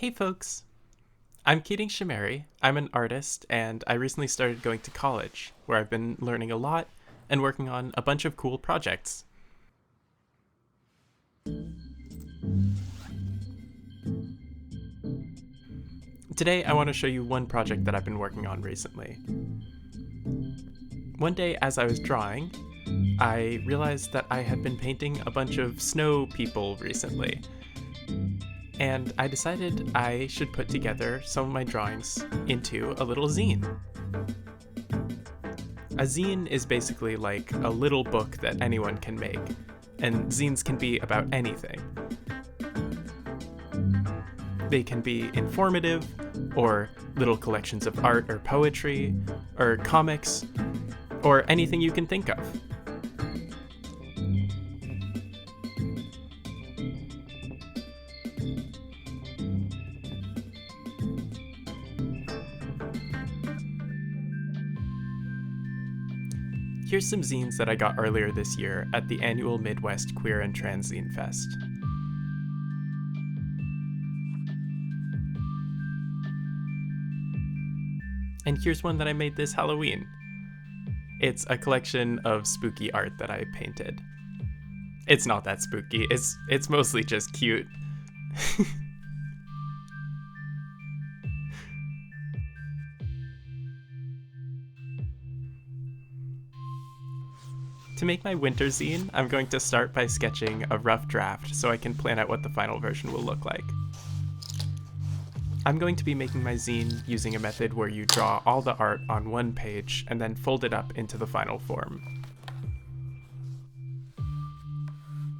Hey folks, I'm Keating. I'm an artist, and I recently started going to college, where I've been learning a lot and working on a bunch of cool projects. Today, I want to show you one project that I've been working on recently. One day, as I was drawing, I realized that I had been painting a bunch of snow people recently, and I decided I should put together some of my drawings into a little zine. A zine is basically like a little book that anyone can make, and zines can be about anything. They can be informative, or little collections of art or poetry, or comics, or anything you can think of. Here's some zines that I got earlier this year at the annual Midwest Queer and Trans Zine Fest. And here's one that I made this Halloween. It's a collection of spooky art that I painted. It's not that spooky, it's mostly just cute. To make my winter zine, I'm going to start by sketching a rough draft so I can plan out what the final version will look like. I'm going to be making my zine using a method where you draw all the art on one page and then fold it up into the final form.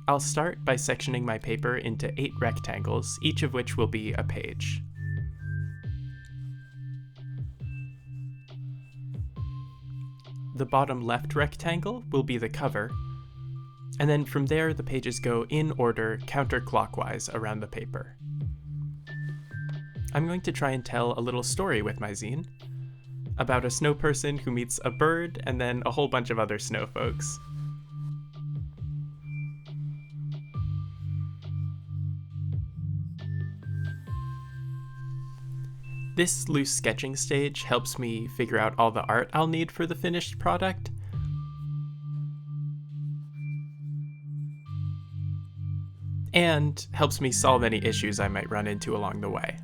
I'll start by sectioning my paper into 8 rectangles, each of which will be a page. The bottom left rectangle will be the cover, and then from there the pages go in order counterclockwise around the paper. I'm going to try and tell a little story with my zine about a snow person who meets a bird and then a whole bunch of other snow folks. This loose sketching stage helps me figure out all the art I'll need for the finished product. And helps me solve any issues I might run into along the way.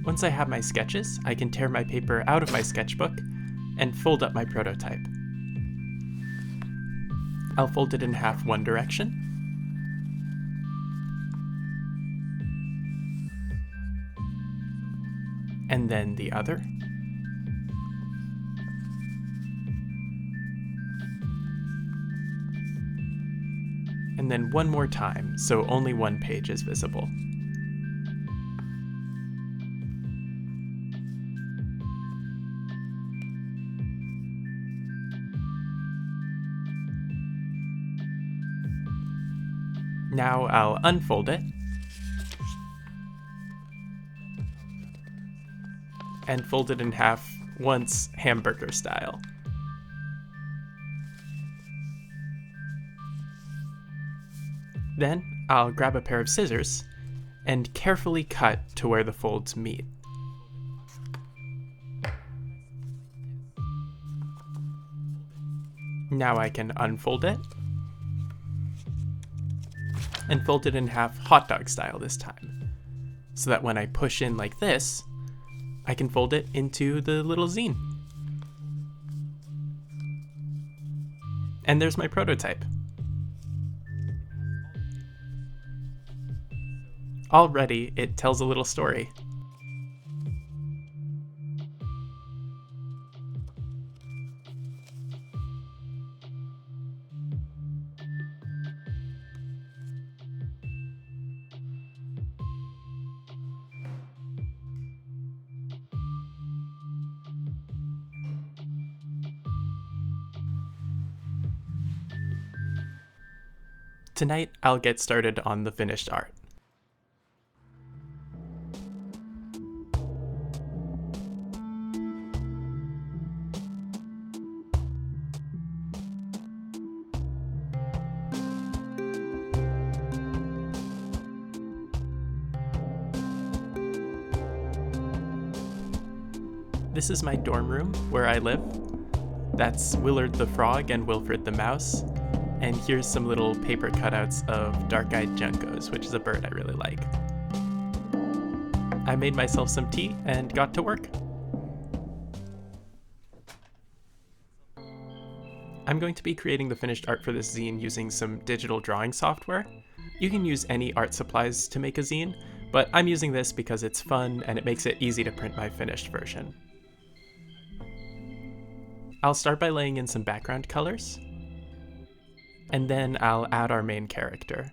Once I have my sketches, I can tear my paper out of my sketchbook and fold up my prototype. I'll fold it in half one direction, and then the other, and then one more time, so only one page is visible. Now I'll unfold it and fold it in half once hamburger style. Then I'll grab a pair of scissors and carefully cut to where the folds meet. Now I can unfold it and fold it in half hot dog style this time, so that when I push in like this, I can fold it into the little zine. And there's my prototype. Already, it tells a little story. Tonight, I'll get started on the finished art. This is my dorm room where I live. That's Willard the Frog and Wilfred the Mouse. And here's some little paper cutouts of dark-eyed juncos, which is a bird I really like. I made myself some tea and got to work. I'm going to be creating the finished art for this zine using some digital drawing software. You can use any art supplies to make a zine, but I'm using this because it's fun and it makes it easy to print my finished version. I'll start by laying in some background colors, and then I'll add our main character.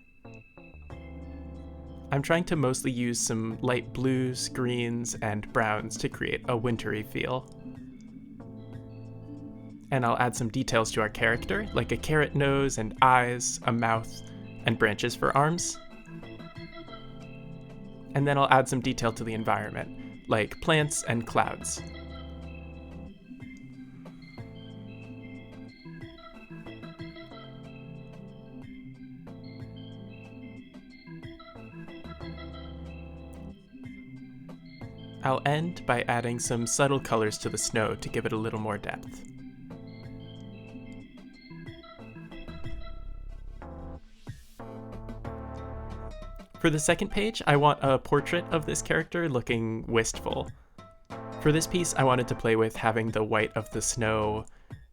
I'm trying to mostly use some light blues, greens, and browns to create a wintry feel. And I'll add some details to our character, like a carrot nose and eyes, a mouth, and branches for arms. And then I'll add some detail to the environment, like plants and clouds. I'll end by adding some subtle colors to the snow to give it a little more depth. For the second page, I want a portrait of this character looking wistful. For this piece, I wanted to play with having the white of the snow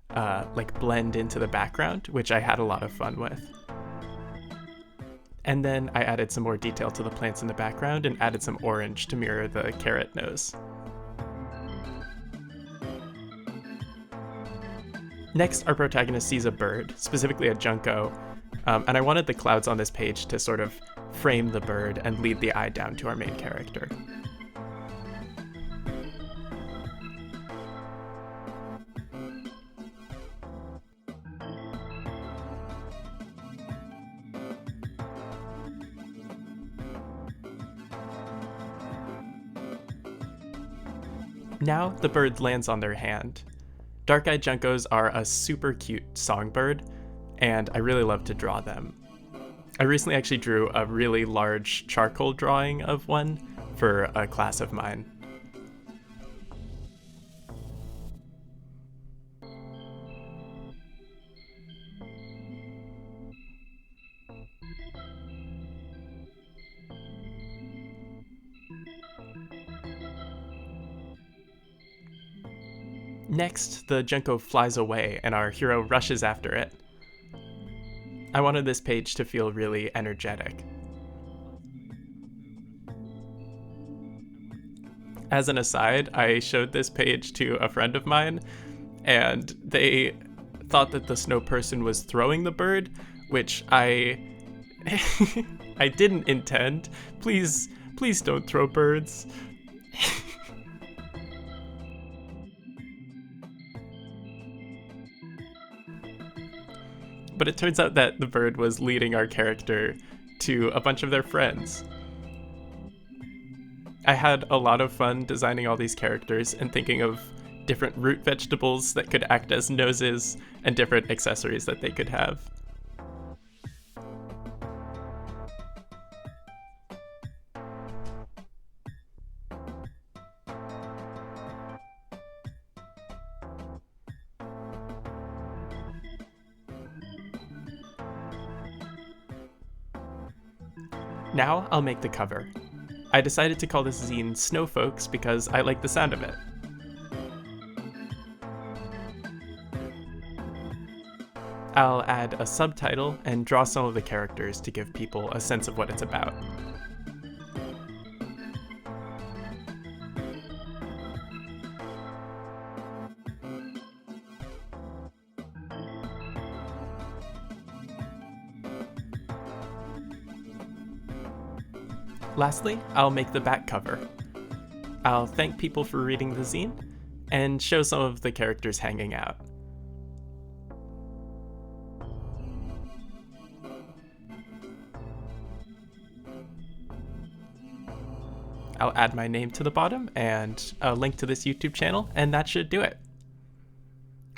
blend into the background, which I had a lot of fun with. And then I added some more detail to the plants in the background and added some orange to mirror the carrot nose. Next, our protagonist sees a bird, specifically a junco, and I wanted the clouds on this page to sort of frame the bird and lead the eye down to our main character. Now the bird lands on their hand. Dark-eyed juncos are a super cute songbird, and I really love to draw them. I recently actually drew a really large charcoal drawing of one for a class of mine. Next, the junco flies away and our hero rushes after it. I wanted this page to feel really energetic. As an aside, I showed this page to a friend of mine, and they thought that the snow person was throwing the bird, which I didn't intend. Please don't throw birds. But it turns out that the bird was leading our character to a bunch of their friends. I had a lot of fun designing all these characters and thinking of different root vegetables that could act as noses and different accessories that they could have. Now I'll make the cover. I decided to call this zine Snow Folks because I like the sound of it. I'll add a subtitle and draw some of the characters to give people a sense of what it's about. Lastly, I'll make the back cover. I'll thank people for reading the zine and show some of the characters hanging out. I'll add my name to the bottom and a link to this YouTube channel, and that should do it.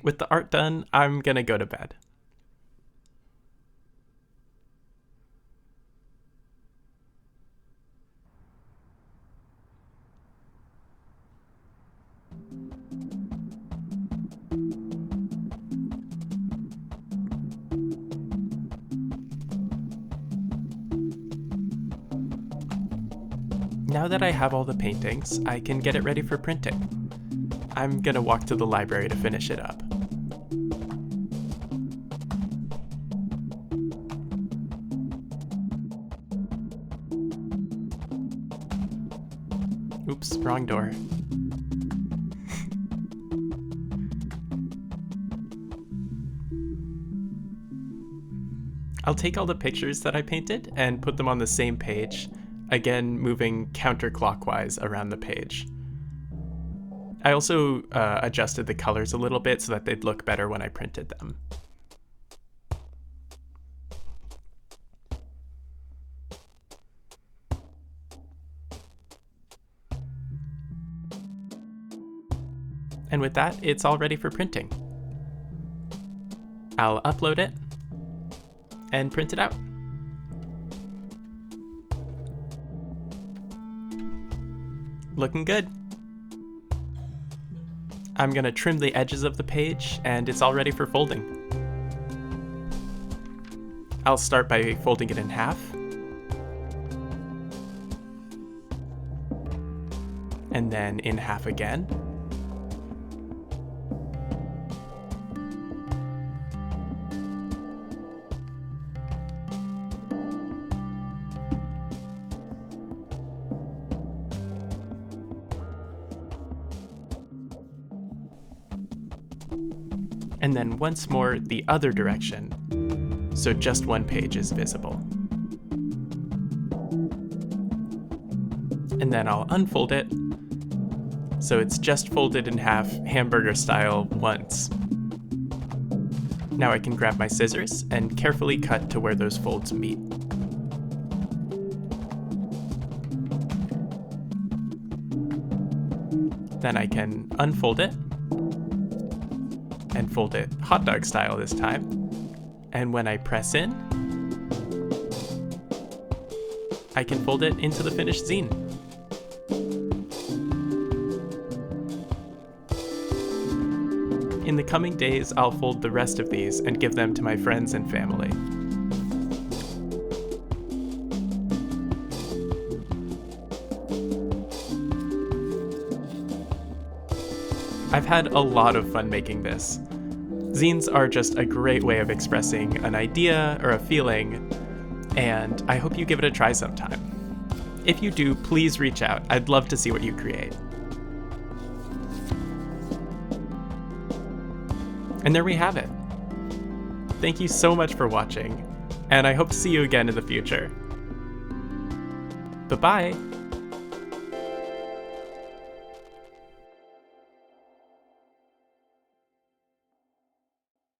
With the art done, I'm gonna go to bed. Now that I have all the paintings, I can get it ready for printing. I'm gonna walk to the library to finish it up. Oops, wrong door. I'll take all the pictures that I painted and put them on the same page, again moving counterclockwise around the page. I also adjusted the colors a little bit so that they'd look better when I printed them. And with that, it's all ready for printing. I'll upload it and print it out. Looking good. I'm gonna trim the edges of the page and it's all ready for folding. I'll start by folding it in half. And then in half again. And then once more the other direction, so just one page is visible. And then I'll unfold it, so it's just folded in half, hamburger style, once. Now I can grab my scissors and carefully cut to where those folds meet. Then I can unfold it, and fold it hot dog style this time. And when I press in, I can fold it into the finished zine. In the coming days, I'll fold the rest of these and give them to my friends and family. I've had a lot of fun making this. Zines are just a great way of expressing an idea or a feeling, and I hope you give it a try sometime. If you do, please reach out. I'd love to see what you create. And there we have it. Thank you so much for watching, and I hope to see you again in the future. Bye-bye!